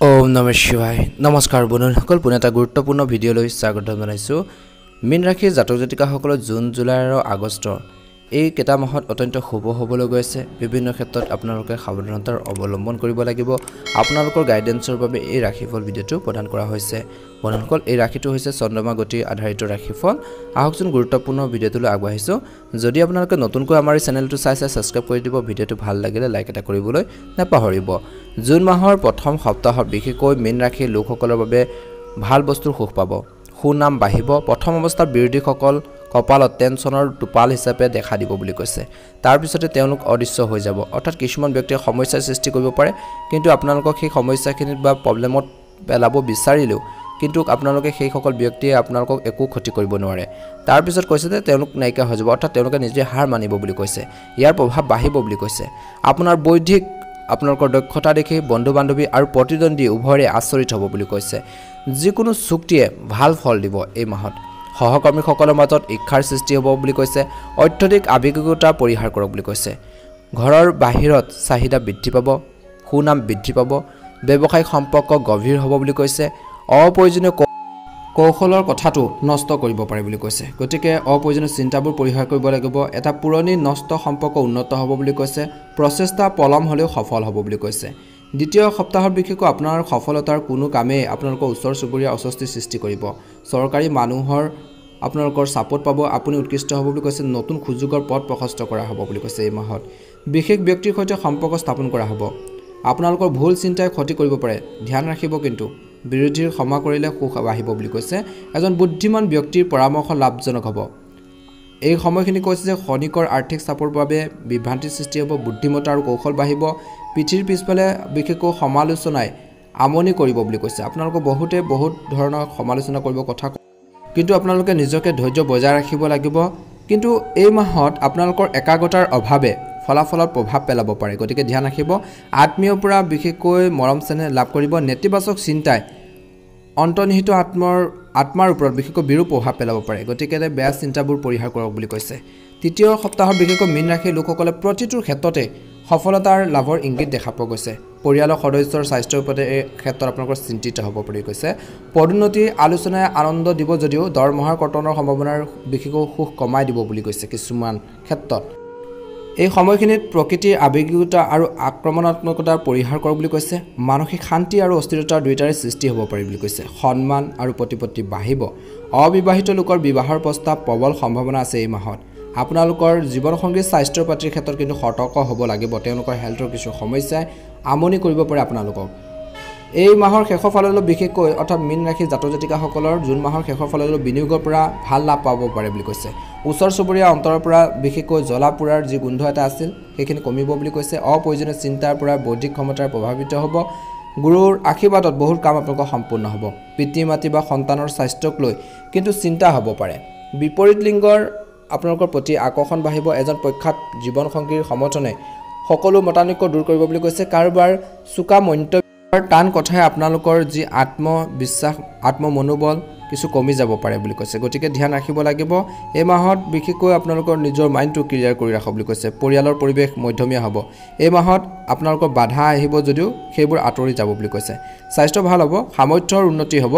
ওম নমঃ শিৱায় নমস্কাৰ বন্ধুসকল পুনে এটা গুৰুত্বপূৰ্ণ ভিডিঅ'লৈ স্বাগত জনাইছো মীন ৰাশিৰ জাতক জাতিকাসকলৰ জুন জুলাই আৰু আগষ্ট এই কেইটা মাহত অত্যন্ত শুভ হ'বলৈ গৈছে বিভিন্ন ক্ষেত্ৰত আপোনালোকে সাৱধানতাৰ অৱলম্বন কৰিব লাগিব আপোনালোকৰ গাইডেন্সৰ বাবে এই ৰাশিফল ভিডিঅ'টো প্ৰদান কৰা হৈছে বন্ধুসকল এই ৰাশিটো হৈছে চন্দ্ৰমা গতি আধাৰিত ৰাশিফল আহকচোন গুৰুত্বপূৰ্ণ ভিডিঅ'টোলৈ আগবাঢ়িছো যদি আপোনালোকে নতুনকৈ আমাৰ এই চেনেলটো চাইছে সাবস্ক্ৰাইব কৰি দিব ভিডিঅ'টো ভাল লাগিলে লাইক এটা কৰিবলৈ নাপাহৰিব জুন মাহৰ প্ৰথম সপ্তাহত বিশেষকৈ মীন ৰাশিৰ লোকসকলৰ বাবে ভাল বস্তুৰ সুখ পাব সুনাম বাঢ়িব প্ৰথম অৱস্থাত বিৰোধীসকল কপালত টেনচনৰ টোপাল হিচাপে দেখা দিব বুলি কৈছে তাৰ পিছতে তেওঁলোক অদৃশ্য হৈ যাব অৰ্থাৎ কিছুমান ব্যক্তিয়ে সমস্যাৰ সৃষ্টি কৰিব পাৰে কিন্তু আপোনালোকক সেই সমস্যাখিনিত বা প্ৰবলেমত পেলাব বিচাৰিলেও কিন্তু আপোনালোকে সেই সকল ব্যক্তিয়ে আপোনালোকক একো ক্ষতি কৰিব নোৱাৰে তাৰ পিছত কৈছে যে তেওঁলোক নাইকা হৈ যাব অৰ্থাৎ তেওঁলোকে নিজে হাৰ মানিব বুলি কৈছে ইয়াৰ প্ৰভাৱ বাঢ়িব বুলি কৈছে আপোনাৰ বৌদ্ধিক আপোনালোকৰ দক্ষতা দেখি বন্ধু বান্ধৱী আৰু প্ৰতিদ্বন্দ্বী উভয়ৰে আচৰিত হ'ব বুলি কৈছে যিকোনো চুক্তিয়ে ভাল ফল দিব এই মাহত সহকৰ্মীসকলৰ মাজত ইচ্ছাৰ সৃষ্টি হ'ব বুলি কৈছে অত্যধিক আৱেগিকতা পৰিহাৰ কৰক বুলি কৈছে ঘৰৰ বাহিৰত চাহিদা বৃদ্ধি পাব সুনাম বৃদ্ধি পাব ব্যৱসায়িক সম্পৰ্ক গভীৰ হ'ব বুলি কৈছে অপ্ৰয়োজনীয় কৌশলৰ কথাটো নষ্ট কৰিব পাৰে বুলি কৈছে গতিকে অপ্ৰয়োজনীয় চিন্তাবোৰ পৰিহাৰ কৰিব লাগিব এটা পুৰণি নষ্ট সম্পৰ্ক উন্নত হ'ব বুলি কৈছে প্ৰচেষ্টা পলম হ'লেও সফল হ'ব বুলি কৈছে দ্বিতীয় সপ্তাহত বিশেষকৈ আপোনাৰ সফলতাৰ কোনো কামেই আপোনালোকৰ ওচৰ চুবুৰীয়া অস্বস্তি সৃষ্টি কৰিব চৰকাৰী মানুহৰ আপোনালোকৰ ছাপোৰ্ট পাব আপুনি উৎকৃষ্ট হ'ব বুলি কৈছে নতুন সুযোগৰ পথ প্ৰশস্ত কৰা হ'ব বুলি কৈছে এই মাহত বিশেষ ব্যক্তিৰ সৈতে সম্পৰ্ক স্থাপন কৰা হ'ব আপোনালোকৰ ভুল চিন্তাই ক্ষতি কৰিব পাৰে ধ্যান ৰাখিব কিন্তু বিৰোধীৰ ক্ষমা কৰিলে সুখ আহিব বুলি কৈছে এজন বুদ্ধিমান ব্যক্তিৰ পৰামৰ্শ লাভজনক হ'ব এই সময়খিনি কৈছে যে খনিকৰ আৰ্থিক চাপৰ বাবে বিভ্ৰান্তিৰ সৃষ্টি হ'ব বুদ্ধিমত্তা আৰু কৌশল বাঢ়িব পিঠিৰ পিছফালে বিশেষকৈ সমালোচনাই আমনি কৰিব বুলি কৈছে আপোনালোকক বহুত ধৰণৰ সমালোচনা কৰিব কথা কিন্তু আপোনালোকে নিজকে ধৈৰ্য বজাই ৰাখিব লাগিব কিন্তু এই মাহত আপোনালোকৰ একাগ্ৰতাৰ অভাৱে ফলাফলত প্ৰভাৱ পেলাব পাৰে গতিকে ধ্যান ৰাখিব আত্মীয়ৰ পৰা বিশেষকৈ মৰম চেনেহ লাভ কৰিব নেতিবাচক চিন্তাই অন্তৰ্নিহিত আত্মাৰ ওপৰত বিশেষকৈ বিৰূপ প্ৰভাৱ পেলাব পাৰে গতিকে বেয়া চিন্তাবোৰ পৰিহাৰ কৰক বুলি কৈছে তৃতীয় সপ্তাহত বিশেষকৈ মীন ৰাশিৰ লোকসকলে প্ৰতিটো ক্ষেত্ৰতে সফলতাৰ লাভৰ ইংগিত দেখা পোৱা গৈছে পৰিয়ালৰ সদস্যৰ স্বাস্থ্যৰ ওপৰত এই ক্ষেত্ৰত আপোনালোকৰ চিন্তিত হ'ব বুলি কৈছে পদোন্নতি আলোচনাই আনন্দ দিব যদিও দৰমহাৰ কৰ্তনৰ সম্ভাৱনাৰ বিশেষকৈ সুখ কমাই দিব বুলি কৈছে কিছুমান ক্ষেত্ৰত এই সময়খিনিত প্ৰকৃতিৰ আৱেগিকতা আৰু আক্ৰমণাত্মকতা পৰিহাৰ কৰক বুলি কৈছে মানসিক শান্তি আৰু অস্থিৰতাৰ দুয়োটাৰে সৃষ্টি হ'ব পাৰে বুলি কৈছে সন্মান আৰু প্ৰতিপত্তি বাঢ়িব অবিবাহিত লোকৰ বিবাহৰ প্ৰস্তাৱ প্ৰবল সম্ভাৱনা আছে এই মাহত আপোনালোকৰ জীৱনসংগীৰ স্বাস্থ্যৰ পাতিৰ ক্ষেত্ৰত কিন্তু সতৰ্ক হ'ব লাগিব তেওঁলোকৰ হেল্থৰ কিছু সমস্যাই আমনি কৰিব পাৰে আপোনালোকক এই মাহৰ শেষৰ ফাললৈ বিশেষকৈ অৰ্থাৎ মীন ৰাশিৰ জাতক জাতিকাসকলৰ জুন মাহৰ শেষৰ ফাললৈ বিনিয়োগৰ পৰা ভাল লাভ পাব পাৰে বুলি কৈছে ওচৰ চুবুৰীয়া অন্তৰৰ পৰা বিশেষকৈ জ্বলা পোৰাৰ যি গোন্ধ এটা আছিল সেইখিনি কমিব বুলি কৈছে অপ্ৰয়োজনীয় চিন্তাৰ পৰা বৌদ্ধিক ক্ষমতাৰ প্ৰভাৱিত হ'ব গুৰুৰ আশীৰ্বাদত বহুত কাম আপোনালোকৰ সম্পূৰ্ণ হ'ব পিতৃ মাতৃ বা সন্তানৰ স্বাস্থ্যক লৈ কিন্তু চিন্তা হ'ব পাৰে বিপৰীত লিংগৰ আপোনালোকৰ প্ৰতি আকৰ্ষণ বাঢ়িব এজন প্ৰখ্যাত জীৱনসংগীৰ সমৰ্থনে সকলো মতানৈক্য দূৰ কৰিব বুলি কৈছে কাৰোবাৰ চোকা মন্তব্য টান কথাই আপোনালোকৰ যি আত্মবিশ্বাস আত্মমনোবল কিছু কমি যাব পাৰে বুলি কৈছে গতিকে ধ্যান ৰাখিব লাগিব এই মাহত বিশেষকৈ আপোনালোকৰ নিজৰ মাইণ্ডটো ক্লিয়াৰ কৰি ৰাখক বুলি কৈছে পৰিয়ালৰ পৰিৱেশ মধ্যমীয়া হ'ব এই মাহত আপোনালোকৰ বাধা আহিব যদিও সেইবোৰ আঁতৰি যাব বুলি কৈছে স্বাস্থ্য ভাল হ'ব সামৰ্থ্যৰ উন্নতি হ'ব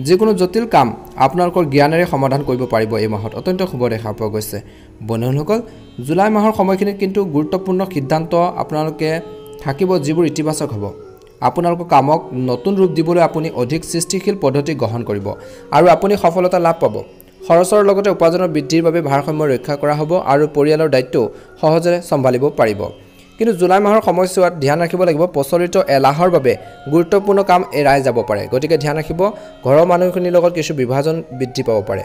যিকোনো জটিল কাম আপোনালোকৰ জ্ঞানেৰে সমাধান কৰিব পাৰিব এই মাহত অত্যন্ত শুভ দেখা পোৱা গৈছে বন্ধুসকল জুলাই মাহৰ সময়খিনিত কিন্তু গুৰুত্বপূৰ্ণ সিদ্ধান্ত আপোনালোকে থাকিব যিবোৰ ইতিবাচক হ'ব আপোনালোকৰ কামক নতুন ৰূপ দিবলৈ আপুনি অধিক সৃষ্টিশীল পদ্ধতি গ্ৰহণ কৰিব আৰু আপুনি সফলতা লাভ পাব খৰচৰ লগতে উপাৰ্জনৰ বৃদ্ধিৰ বাবে ভাৰসাম্য ৰক্ষা কৰা হ'ব আৰু পৰিয়ালৰ দায়িত্ব সহজে চম্ভালিব পাৰিব কিন্তু জুলাই মাহৰ সময়ছোৱাত ধ্যান ৰাখিব লাগিব প্ৰচলিত এলাহৰ বাবে গুৰুত্বপূৰ্ণ কাম এৰাই যাব পাৰে গতিকে ধ্যান ৰাখিব ঘৰৰ মানুহখিনিৰ লগত কিছু বিভাজন বৃদ্ধি পাব পাৰে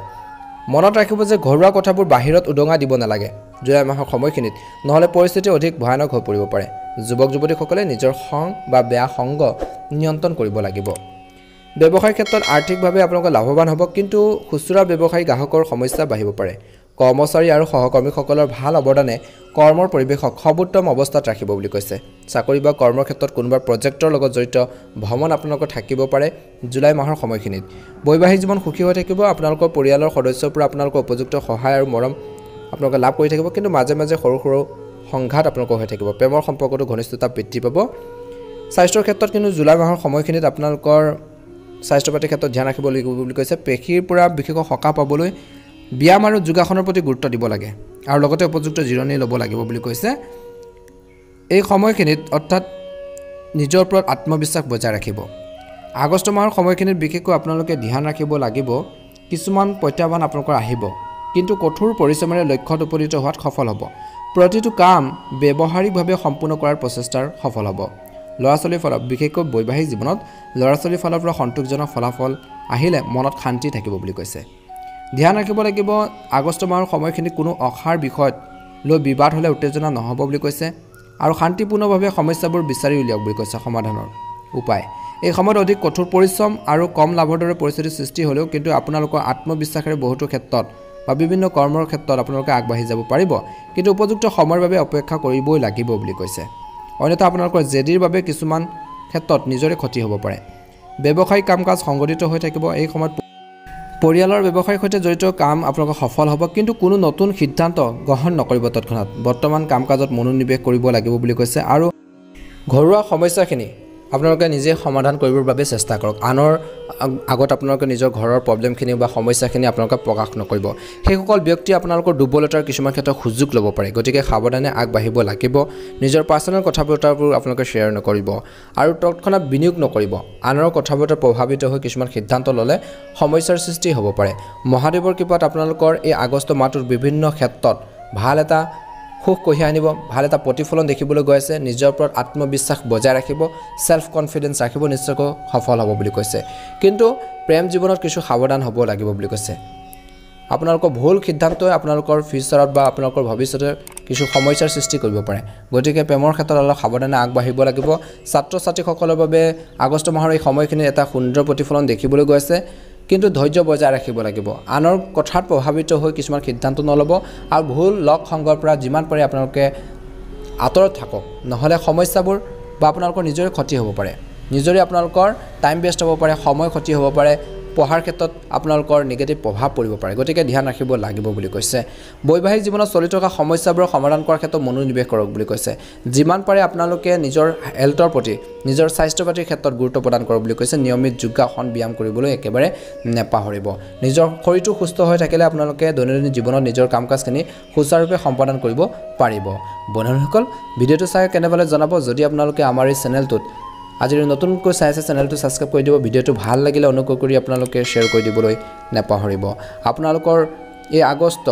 মনত ৰাখিব যে ঘৰুৱা কথাবোৰ বাহিৰত উদঙা দিব নালাগে জুলাই মাহৰ সময়খিনিত নহলে পৰিস্থিতি অধিক ভয়ানক হৈ পৰিব পাৰে যুৱক যুৱতীসকলে নিজৰ খং বা বেয়া সংগ নিয়ন্ত্ৰণ কৰিব লাগিব ব্যৱসায়ৰ ক্ষেত্ৰত আৰ্থিকভাৱে আপোনালোকে লাভৱান হ'ব কিন্তু খুচুৰা ব্যৱসায়ী গ্ৰাহকৰ সমস্যা বাঢ়িব পাৰে কৰ্মচাৰী আৰু সহকৰ্মীসকলৰ ভাল অৱদানে কৰ্মৰ পৰিৱেশক সৰ্বোত্তম অৱস্থাত ৰাখিব বুলি কৈছে চাকৰি বা কৰ্মৰ ক্ষেত্ৰত কোনোবা প্ৰজেক্টৰ লগত জড়িত ভ্ৰমণ আপোনালোকৰ থাকিব পাৰে জুলাই মাহৰ সময়খিনিত বৈবাহিক জীৱন সুখী হৈ থাকিব আপোনালোকৰ পৰিয়ালৰ সদস্যৰ পৰা আপোনালোকৰ উপযুক্ত সহায় আৰু মৰম আপোনালোকে লাভ কৰি থাকিব কিন্তু মাজে মাজে সৰু সৰু সংঘাত আপোনালোকৰ হৈ থাকিব প্ৰেমৰ সম্পৰ্কটো ঘনিষ্ঠতা বৃদ্ধি পাব স্বাস্থ্যৰ ক্ষেত্ৰত কিন্তু জুলাই মাহৰ সময়খিনিত আপোনালোকৰ স্বাস্থ্য পাতিৰ ক্ষেত্ৰত ধ্যান ৰাখিব লাগিব বুলি কৈছে। পেশীৰ পৰা বিশেষকৈ সকাহ পাবলৈ ব্যায়াম আৰু যোগাসনৰ প্ৰতি গুৰুত্ব দিব লাগে আৰু লগতে উপযুক্ত জিৰণি ল'ব লাগিব বুলি কৈছে। এই সময়খিনিত অৰ্থাৎ নিজৰ ওপৰত আত্মবিশ্বাস বজাই ৰাখিব। আগষ্ট মাহৰ সময়খিনিত বিশেষকৈ আপোনালোকে ধ্যান ৰাখিব লাগিব। কিছুমান প্ৰত্যাহ্বান আপোনালোকৰ আহিব, কিন্তু কঠোৰ পৰিশ্ৰমেৰে লক্ষ্যত উপনীত হোৱাত সফল হ'ব। প্ৰতিটো কাম ব্যৱহাৰিকভাৱে সম্পূৰ্ণ কৰাৰ প্ৰচেষ্টাৰ সফল হ'ব। ল'ৰা ছোৱালীৰ ফালৰ বিশেষকৈ বৈবাহিক জীৱনত ল'ৰা ছোৱালীৰ ফালৰ পৰা সন্তোষজনক ফলাফল আহিলে মনত শান্তি থাকিব বুলি কৈছে। ধ্যান ৰাখিব লাগিব আগষ্ট মাহৰ সময়খিনিত কোনো অসাৰ বিষয়ত লৈ বিবাদ হ'লে উত্তেজনা নহ'ব বুলি কৈছে আৰু শান্তিপূৰ্ণভাৱে সমস্যাবোৰ বিচাৰি উলিয়াওক বুলি কৈছে সমাধানৰ উপায়। এই সময়ত অধিক কঠোৰ পৰিশ্ৰম আৰু কম লাভৰ দৰে পৰিস্থিতিৰ সৃষ্টি হ'লেও কিন্তু আপোনালোকৰ আত্মবিশ্বাসেৰে বহুতো ক্ষেত্ৰত বা বিভিন্ন কৰ্মৰ ক্ষেত্ৰত আপোনালোকে আগবাঢ়ি যাব পাৰিব, কিন্তু উপযুক্ত সময়ৰ বাবে অপেক্ষা কৰিবই লাগিব বুলি কৈছে। অন্যথা আপোনালোকৰ জেদীৰ বাবে কিছুমান ক্ষেত্ৰত নিজৰে ক্ষতি হ'ব পাৰে। ব্যৱসায়িক কাম কাজ সংগঠিত হৈ থাকিব। এই সময়ত পৰিয়ালৰ ব্যৱসায়ৰ সৈতে জড়িত কাম আপোনালোকৰ সফল হ'ব, কিন্তু কোনো নতুন সিদ্ধান্ত গ্ৰহণ নকৰিব তৎক্ষণাত। বৰ্তমান কাম কাজত মনোনিৱেশ কৰিব লাগিব বুলি কৈছে আৰু ঘৰুৱা সমস্যাখিনি আপোনালোকে নিজে সমাধান কৰিবৰ বাবে চেষ্টা কৰক। আনৰ আগত আপোনালোকে নিজৰ ঘৰৰ প্ৰব্লেমখিনি বা সমস্যাখিনি আপোনালোকে প্ৰকাশ নকৰিব। সেইসকল ব্যক্তি আপোনালোকৰ দুৰ্বলতাৰ কিছুমান ক্ষেত্ৰত সুযোগ ল'ব পাৰে, গতিকে সাৱধানে আগবাঢ়িব লাগিব। নিজৰ পাৰ্চনেল কথা বতৰাবোৰ আপোনালোকে শ্বেয়াৰ নকৰিব আৰু তৎক্ষণাত বিনিয়োগ নকৰিব। আনৰ কথা বতৰা প্ৰভাৱিত হৈ কিছুমান সিদ্ধান্ত ল'লে সমস্যাৰ সৃষ্টি হ'ব পাৰে। মহাদেৱৰ কৃপাত আপোনালোকৰ এই আগষ্ট মাহটোত বিভিন্ন ক্ষেত্ৰত ভাল এটা সুখ কঢ়িয়াই আনিব, ভাল এটা প্ৰতিফলন দেখিবলৈ গৈ আছে। নিজৰ ওপৰত আত্মবিশ্বাস বজাই ৰাখিব, সেলফ কনফিডেন্স ৰাখিব, নিশ্চয়কৈ সফল হ'ব বুলি কৈছে। কিন্তু প্ৰেম জীৱনত কিছু সাৱধান হ'ব লাগিব বুলি কৈছে। আপোনালোকৰ ভুল সিদ্ধান্তই আপোনালোকৰ ফিউচাৰত বা আপোনালোকৰ ভৱিষ্যতে কিছু সমস্যাৰ সৃষ্টি কৰিব পাৰে, গতিকে প্ৰেমৰ ক্ষেত্ৰত অলপ সাৱধানে আগবাঢ়িব লাগিব। ছাত্ৰ ছাত্ৰীসকলৰ বাবে আগষ্ট মাহৰ এই সময়খিনিত এটা সুন্দৰ প্ৰতিফলন দেখিবলৈ গৈ আছে, কিন্তু ধৈৰ্য বজাই ৰাখিব লাগিব। আনৰ কথাত প্ৰভাৱিত হৈ কিছুমান সিদ্ধান্ত নল'ব আৰু ভুল লগ সংগৰ পৰা যিমান পাৰে আপোনালোকে আঁতৰত থাকক, নহ'লে সমস্যাবোৰ বা আপোনালোকৰ নিজৰে ক্ষতি হ'ব পাৰে। নিজৰে আপোনালোকৰ টাইম ৱেষ্ট হ'ব পাৰে, সময় ক্ষতি হ'ব পাৰে, পঢ়াৰ ক্ষেত্ৰত আপোনালোকৰ নিগেটিভ প্ৰভাৱ পৰিব পাৰে, গতিকে ধ্যান ৰাখিব লাগিব বুলি কৈছে। বৈবাহিক জীৱনত চলি থকা সমস্যাবোৰৰ সমাধান কৰাৰ ক্ষেত্ৰত মনোনিৱেশ কৰক বুলি কৈছে। যিমান পাৰে আপোনালোকে নিজৰ হেল্থৰ প্ৰতি, নিজৰ স্বাস্থ্য পাতিৰ ক্ষেত্ৰত গুৰুত্ব প্ৰদান কৰক বুলি কৈছে। নিয়মিত যোগাসন ব্যায়াম কৰিবলৈ একেবাৰে নেপাহৰিব। নিজৰ শৰীৰটো সুস্থ হৈ থাকিলে আপোনালোকে দৈনন্দিন জীৱনত নিজৰ কাম কাজখিনি সুচাৰুৰূপে সম্পাদন কৰিব পাৰিব। বন্ধুসকল, ভিডিঅ'টো চাই কেনে পালে জনাব। যদি আপোনালোকে আমাৰ এই চেনেলটোত আজি নতুনকৈ চাই আছে, চেনেলটো ছাবস্ক্ৰাইব কৰি দিব। ভিডিঅ'টো ভাল লাগিলে অনুগ্ৰহ কৰি আপোনালোকে শ্বেয়াৰ কৰি দিবলৈ নেপাহৰিব। আপোনালোকৰ এই আগষ্ট,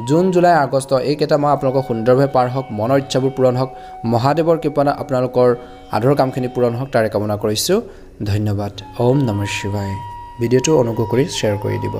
জুন জুলাই আগষ্ট এইকেইটা মাহ আপোনালোকৰ সুন্দৰভাৱে পাৰ হওক, মনৰ ইচ্ছাবোৰ পূৰণ হওক, মহাদেৱৰ কৃপাত আপোনালোকৰ আধৰুৱা কামখিনি পূৰণ হওক তাৰে কামনা কৰিছোঁ। ধন্যবাদ। ওম নমঃ শিৱায়। ভিডিঅ'টো অনুগ্ৰহ কৰি শ্বেয়াৰ কৰি দিব।